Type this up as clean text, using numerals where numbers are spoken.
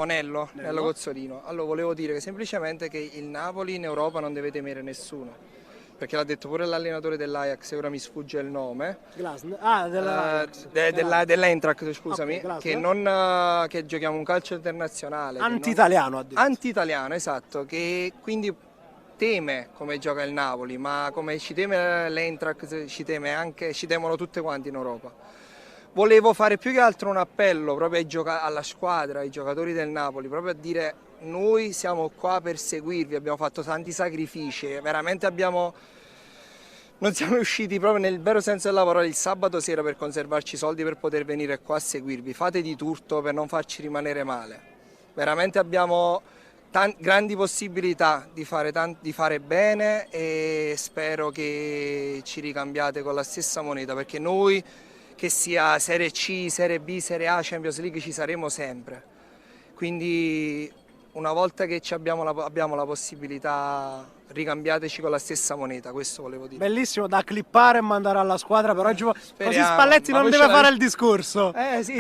Nello Cozzolino. Allora volevo dire che semplicemente che il Napoli in Europa non deve temere nessuno, perché l'ha detto pure l'allenatore dell'Ajax, ora mi sfugge il nome, dell'Eintracht, scusami, Ok, Glasner. che, non, che giochiamo un calcio internazionale. Anti-italiano ha detto. Anti-italiano, esatto, che quindi teme come gioca il Napoli, ma come ci teme l'Eintracht, ci temono tutte quanti in Europa. Volevo fare più che altro un appello proprio alla squadra, ai giocatori del Napoli, proprio a dire noi siamo qua per seguirvi, abbiamo fatto tanti sacrifici, veramente non siamo riusciti proprio nel vero senso del lavoro il sabato sera per conservarci i soldi per poter venire qua a seguirvi, fate di tutto per non farci rimanere male, veramente abbiamo grandi possibilità di fare bene e spero che ci ricambiate con la stessa moneta, perché noi, che sia Serie C, Serie B, Serie A, Champions League, ci saremo sempre. Quindi una volta che abbiamo la possibilità, ricambiateci con la stessa moneta, questo volevo dire. Bellissimo da clippare e mandare alla squadra, però oggi così Speriamo, Spalletti ma non poi deve fare il discorso. Sì,